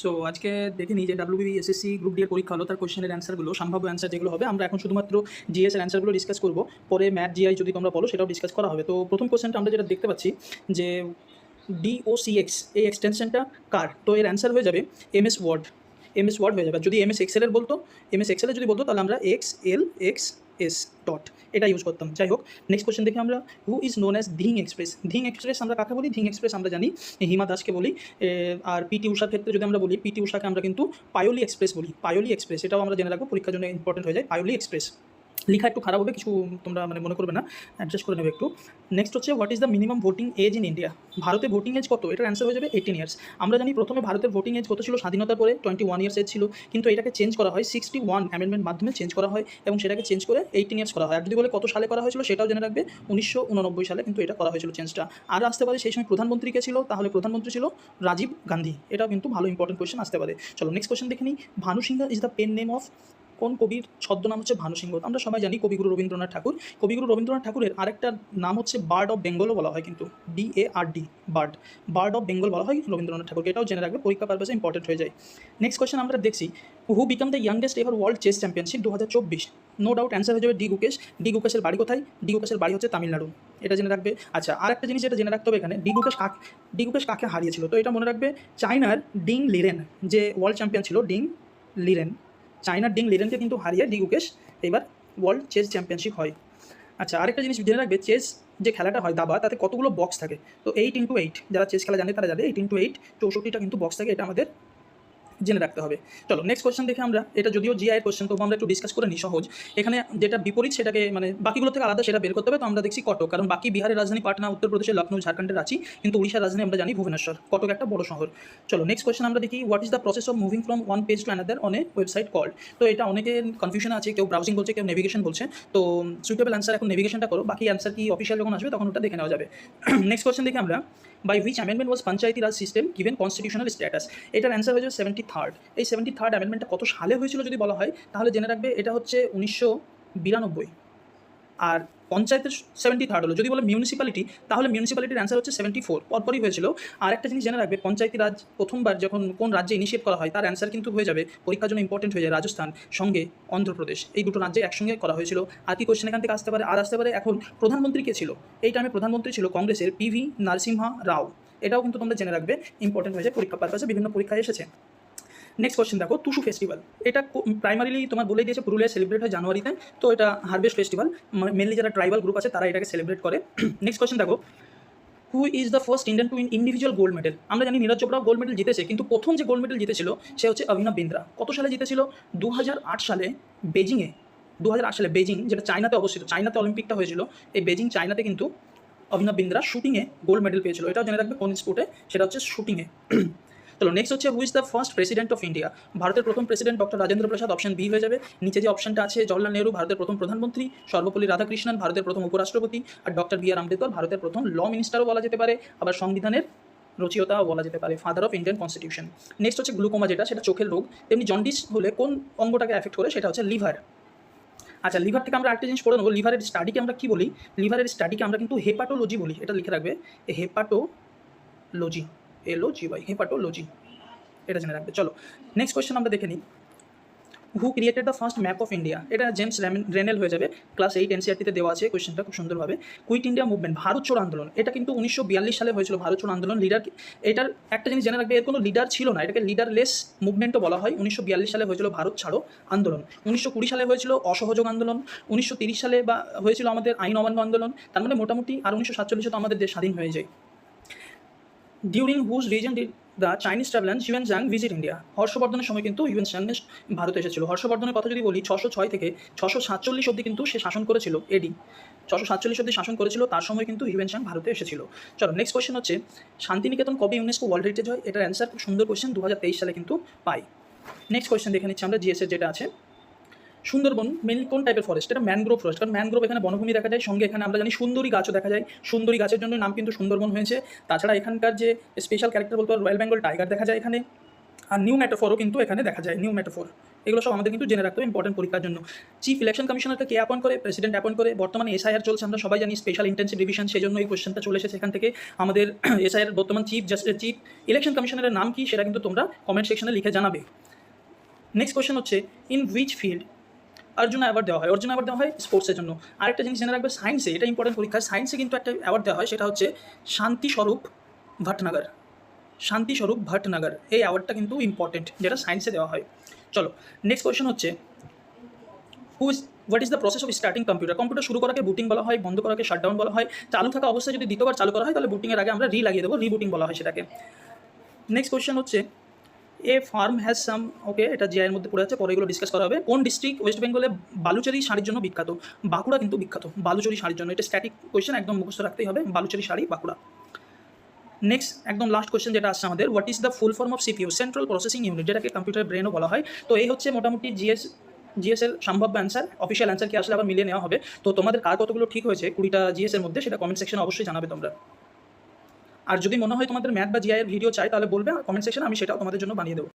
So আজকে দেখে নিই যে ডাব্লিউবি এসএসসি গ্রুপ ডি এর পরীক্ষা হলো, তার কোশ্চেনের অ্যান্সারগুলো, সম্ভাব্য অ্যান্সার যেগুলো হবে, আমরা এখন শুধুমাত্র জিএস এর অ্যান্সারগুলো ডিসকাস করব। পরে ম্যাথ জিআই যদি তোমরা বলো সেটাও ডিসকাস করা হবে। তো প্রথম কোশ্চেনটা আমরা যেটা দেখতে পাচ্ছি যে ডিওসিএক্স এই এক্সটেনশনটা কার, তো এর অ্যান্সার হয়ে যাবে এমএস ওয়ার্ড। এমএস ওয়ার্ড হয়ে যাবে। যদি এমএস এক্সেলের বলতো, এমএস এক্সেলের যদি বলতো তাহলে আমরা X L X S dot এটা ইউজ করতাম। যাই হোক, নেক্সট কোশ্চেন দেখে আমরা, who is known as Dhing express. Dhing express আমরা কাকে বলি? ধিং এক্সপ্রেস আমরা জানি হিমা দাসকে বলি। আর পিটি উষার ক্ষেত্রে যদি আমরা বলি, পিটি উষাকে আমরা কিন্তু পায়োলি এক্সপ্রেস বলি। পায়োলি এক্সপ্রেস এটাও আমরা জেনে রাখবো, পরীক্ষার জন্য ইম্পর্টেন্ট হয়ে যায় পায়োলি এক্সপ্রেস। লেখা একটু খারাপ হবে, কিছু তোমরা মনে করবে না, অ্যাডজাস্ট করে নেবে একটু। নেক্সট হচ্ছে what is the minimum voting age in India. ভারতে ভোটিং এজ কত? এটার অ্যান্সার হয়ে যাবে 18 ইয়ার্স। আমরা জানি প্রথমে ভারতের ভোটিং এজ কত ছিল? স্বাধীনতার পরে 21 ইয়ার্স এজ ছিল, কিন্তু এটাকে চেঞ্জ করা হয় 61 অ্যামেন্ডমেন্ট মাধ্যমে চেঞ্জ করা হয় এবং সেটাকে চেঞ্জ করে 18 ইয়ার্স করা হয়। আর যদি বলে কত সালে করা হয়েছিল সেটাও জেনে রাখবে, 1989 সালে কিন্তু এটা করা হয়েছিল চেঞ্জটা। আর আসতে পারে সেই সময় প্রধানমন্ত্রী কে ছিল? তাহলে প্রধানমন্ত্রী ছিল রাজীব গান্ধী। এটাও কিন্তু ভালো ইম্পর্টেন্ট কোয়েশ্চেন আসতে পারে। চলো নেক্সট কোয়েশ্চেন দেখে নিই। Bhanu Singha is the pen name of কোন কবির ছদ্মনাম হচ্ছে ভানু সিংহ? আমরা সবাই জানি কবিগুরু রবীন্দ্রনাথ ঠাকুর। কবিগুরু রবীন্দ্রনাথ ঠাকুরের আরেকটা নাম হচ্ছে বার্ড অফ বেঙ্গলও বলা হয়, কিন্তু BARD, bird, bird of Bengal বলা হয় রবীন্দ্রনাথ ঠাকুরকে। এটাও জেনে রাখবে, পরীক্ষা পারপাসে ইম্পর্টেন্ট হয়ে যায়। নেক্সট কোয়েশ্চেন আমরা দেখছি, who become the youngest ever world chess championship 2024? No doubt answer হয়ে যাবে ডি গুকেশ। ডি গুকেশের বাড়ি কোথায়? ডি গুকেশের বাড়ি হচ্ছে তামিলনাড়ু। এটা জেনে রাখবে। আচ্ছা, আর একটা জিনিস যেটা জেনে রাখতে হবে এখানে, ডি গুকেশ কাকে হারিয়েছিল? তো এটা মনে রাখবে, চায়নার ডিং লিরেন, যে ওয়ার্ল্ড চ্যাম্পিয়ন ছিল ডিং লিরেন, চায়নার ডিং লিরেনকে কিন্তু হারিয়ে ডি গুকেশ এবার ওয়ার্ল্ড চেস চ্যাম্পিয়নশিপ হয়। আচ্ছা, আরেকটা জিনিস জেনে রাখবে, চেস যে খেলাটা হয় দাবা, তাতে কতগুলো বক্স থাকে? তো 8x8, যারা চেস খেলা জানে তারা জানে 8x8 64টা কিন্তু বক্স থাকে, এটা আমাদের জেনে রাখতে হবে। চলো নেক্সট কোয়েশ্চেন দেখে আমরা, এটা যদিও জিআই এর কোয়েশ্চেন, তবু আমরা একটু ডিসকাস করে নিই সহজ। এখানে যেটা বিপরীত সেটাকে বাকিগুলো থেকে আলাদা সেটা বের করতে হবে। তো আমরা দেখছি কটক, কারণ বাকি বিহারের রাজধানী পাটনা, উত্তরপ্রদেশের লখনৌ, ঝাড়খণ্ডের রাঁচি, কিন্তু উড়িষ্যার রাজধানী আমরা জানি ভুবনেশ্বর। কটক একটা বড় শহর। চলো নেক্সট কোয়েশ্চেন আমরা দেখি, what is the process of moving from one page to another on a website called? তো এটা অনেকে কনফিউশন আছে, কেউ ব্রাউজিং বলছে, কেউ নেভিগেশন বলছে। তো সুইটেবল অ্যান্সার এখন নেভিগেশনটা করো, বাকি অ্যান্সার কি অফিসিয়াল যখন আসবে তখন ওটা দেখে নেওয়া যাবে। নেক্সট কোয়েশ্চেন দেখি আমরা, by which amendment was panchayati raj system given constitutional status? এটার অ্যান্সার হয়ে যাবে 73rd। এই 73rd অ্যামেন্ডমেন্টটা কত সালে হয়েছিল যদি বলা হয়, তাহলে জেনে রাখবে এটা হচ্ছে 1992। আর পঞ্চায়েতের 73rd হলো। যদি বলে মিউনিসিপ্যালিটি, তাহলে মিউনিসিপ্যালিটির অ্যান্সার হচ্ছে 74, পরপরই হয়েছিল। আর একটা জিনিস জেনে রাখবে, পঞ্চায়েতি রাজ প্রথমবার যখন কোন রাজ্যে ইনিশিয়েট করা হয়, তার অ্যান্সার কিন্তু হয়ে যাবে, পরীক্ষার জন্য ইম্পর্টেন্ট হয়ে যায়, রাজস্থান সঙ্গে অন্ধ্রপ্রদেশ, এই দুটো রাজ্যে একসঙ্গে করা হয়েছিল। আর কি কোয়েশ্চেন এখান থেকে আসতে পারে? আর আসতে পারে, এখন প্রধানমন্ত্রী কে ছিল? এই টাইমে প্রধানমন্ত্রী ছিল কংগ্রেসের PV নরসিমহা রাও। এটাও কিন্তু তোমরা জেনে রাখবে, ইম্পর্টেন্ট হয়ে যায়, পরীক্ষা পারপাসে বিভিন্ন পরীক্ষায় এসেছে। নেক্সট কোয়েশ্চেন দেখো, টুসু ফেস্টিভ্যাল, এটা প্রাইমারিলি তোমার বলে দিয়েছে পুরুলিয়ায় সেলিব্রেট হয় জানুয়ারিতে। তো এটা হারভেস্ট ফেস্টিভ্যাল, মেনলি যারা ট্রাইবাল গ্রুপ আছে তারা এটাকে সেলিব্রেট করে। নেক্সট কোয়েশ্চেন দেখো, who is the first Indian to win individual gold medal? আমরা জানি নীরজ চোপড়াও গোল্ড মেডেল জিতেছে, কিন্তু প্রথম যে গোল্ড মেডেল জিতেছিল সে হচ্ছে অভিনব বিন্দ্রা। কত সালে জিতেছিল? 2008 সালে বেজিংয়ে। 2008 সালে বেজিং, যেটা চায়নাতে অবস্থিত, চায়নাতে অলিম্পিকটা হয়েছিল, এই বেজিং চায়নাতে কিন্তু অভিনব বিন্দ্রা শুটিংয়ে গোল্ড মেডেল পেয়েছিল। এটাও জেনে রাখবে কোন স্পোর্টে, সেটা হচ্ছে শুটিংয়ে। চলো নেক্সট হচ্ছে, who is the first president of India? ভারতের প্রথম president doctor Rajendra Prasad, option B হয়ে যাবে। নিচে যে অপশনটা আছে, জওহরলাল নেহরু ভারতের প্রথম প্রধানমন্ত্রী, সর্বপল্লী রাধাকৃষ্ণন ভারতের প্রথম উপরাষ্ট্রপতি, আর ডক্টর BR আম্বেদকর ভারতের প্রথম ল মিনিস্টারও বলা যেতে পারে, আবার সংবিধানের রচয়িতাও বলা যেতে পারে, father of Indian constitution. Next হচ্ছে গ্লুকোমা, যেটা সেটা চোখের রোগ। তেমনি জন্ডিস হলে কোন অঙ্গটাকে এফেক্ট করে? সেটা হচ্ছে লিভার। আচ্ছা, লিভার থেকে আমরা একটা জিনিস পড়ে নেবো, লিভারের স্টাডিকে আমরা কী বলি? লিভারের স্টাডিকে আমরা কিন্তু হেপাটোলজি বলি, এটা লিখে রাখবে, হেপাটোলজি, LOGY, হেপাটোলজি, এটা জেনে রাখবে। চলো নেক্সট কোয়েশ্চেন আমরা দেখে নিই, হু created the first map of India? এটা জেমস রেনেল হয়ে যাবে, ক্লাস 8 NCERT-তে দেওয়া আছে কোয়েশ্চেনটা খুব সুন্দরভাবে। কুইট ইন্ডিয়া মুভমেন্ট, ভারত ছাড়ো আন্দোলন, এটা কিন্তু 1942 সালে হয়েছিল, ভারত ছাড়ো আন্দোলন। লিডার, এটার একটা জিনিস জেনে রাখবে, এর কোনো লিডার ছিল না, এটাকে লিডারলেস মুভমেন্টও বলা হয়। 1942 সালে হয়েছিল ভারত ছাড়ো আন্দোলন। 1920 সালে হয়েছিল অসহযোগ আন্দোলন। 1930 সালে বা হয়েছিল আমাদের আইন অমান্য আন্দোলন। তার মানে মোটামুটি, আর 1947-এ তো আমাদের দেশ স্বাধীন হয়ে যায়। During whose reason did the Chinese traveller Hiuen Tsang visit India? হর্ষবর্ধনের সময় কিন্তু হিউয়েন জাং ভারতে এসেছিল। হর্ষবর্ধনের কথা যদি বলি, 606 থেকে 647 অবধি কিন্তু সে শাসন করেছিল, এডি 647 অবধি শাসন করেছিল, তার সময় কিন্তু হিউয়েন জাং ভারতে এসেছিল। চলো নেক্সট কোয়েশ্চেন হচ্ছে, শান্তিনিকেতন কবে ইউনেস্কো ওয়ার্ল্ড হেরিটেজ হয়? এটার অ্যান্সার খুব সুন্দর কোয়েশ্চেন, 2023 সালে কিন্তু পাই। নেক্সট কোয়েশ্চেন দেখে নিচ্ছি আমরা, জিএসের যেটা আছে, সুন্দরবন মেনলি কোন টাইপের ফরেস্ট? এটা ম্যানগ্রোভ ফরেস্ট, কারণ ম্যানগ্রোভ এখানে বনভূমি দেখা যায়, সঙ্গে এখানে আমরা জানি সুন্দরী গাছও দেখা যায়, সুন্দরী গাছের জন্য নাম কিন্তু সুন্দরবন হয়েছে। তাছাড়া এখানকার যে স্পেশাল ক্যারেক্টার বলতে রয়্যাল বেঙ্গল টাইগার দেখা যায় এখানে। আর নিউ মেটাফোরও কিন্তু এখানে দেখা যায়, নিউ মেটাফোর এগুলো সব আমাদের কিন্তু জেনে রাখতে হবে ইম্পর্টেন্ট পরীক্ষার জন্য। চিফ ইলেকশন কমিশনারকে কে অ্যাপয়েন্ট করে? প্রেসিডেন্ট অ্যাপয়েন্ট করে। বর্তমানে এসআইআর চলছে, আমরা সবাই জানি, স্পেশাল ইন্টেন্সিভ রিভিশন, সেই জন্য এই কোশ্চেনটা চলে এসেছে এখান থেকে। আমাদের এসআইআর বর্তমান চিফ ইলেকশন কমিশনারের নাম কি সেটা কিন্তু তোমরা কমেন্ট সেকশনে লিখে জানাবে। নেক্সট কোশ্চেন হচ্ছে in which field Arjuna award দেওয়া হয়? অর্জুনা অ্যাওয়ার্ড দেওয়া হয় স্পোর্টসের জন্য। আরেকটা জিনিস জেনে রাখবে, সায়েন্সে, এটা ইম্পর্টেন্ট পরীক্ষা, সায়েন্সে কিন্তু একটা অ্যাওয়ার্ড দেওয়া হয়, সেটা হচ্ছে শান্তিস্বরূপ ভটনাগর। শান্তিস্বরূপ ভটনাগর এই অ্যাওয়ার্ডটা কিন্তু ইম্পর্টেন্ট, যেটা সায়েন্সে দেওয়া হয়। চলো নেক্সট কোয়েশ্চেন হচ্ছে what is the process of starting computer? Computer শুরু করাকে বুটিং বলা হয়, বন্ধ করাকে শাটডাউন বলা হয়, চালু থাকা অবস্থায় যদি দ্বিতীয়বার চালু করা হয় তাহলে বুটিংয়ের আগে আমরা লাগিয়ে দেবো, রিবুটিং বলা হয় সেটাকে। নেক্সট কোয়েশ্চেন হচ্ছে এ ফার্ম হ্যাজ সাম, ওকে এটা জিআইয়ের মধ্যে পড়ে আছে, পরে এগুলো ডিসকাস করা হবে। কোন ডিস্ট্রিক্ট ওয়েস্ট বেঙ্গলে বালুচরি শাড়ির জন্য বিখ্যাত? বাঁকুড়া কিন্তু বিখ্যাত বালুচরি শাড়ির জন্য, এটা স্ট্যাটিক কোয়েশ্চেন, একদম মুখস্থ রাখতেই হবে, বালুচরি শাড়ি বাঁকুড়া। নেক্সট একদম লাস্ট কোয়েশ্চেন যেটা আসছে আমাদের, what is the full form of CPU? Central processing unit, যেটাকে কম্পিউটার ব্রেনও বলা হয়। তো এই হচ্ছে মোটামুটি জিএসের সম্ভাব্য অ্যান্সার। অফিসিয়াল অ্যান্সার কি আসলে আবার মিলিয়ে নেওয়া হবে। তো তোমাদের কার কতগুলো ঠিক হয়েছে 20টা জিএসের মধ্যে, সেটা কমেন্ট সেকশনে অবশ্যই জানাবে তোমরা। আর যদি মনে হয় তোমাদের ম্যাথ বা জিআই এর ভিডিও চাই তাহলে বলবে কমেন্ট সেকশনে, আমি সেটাও তোমাদের জন্য বানিয়ে দেবো।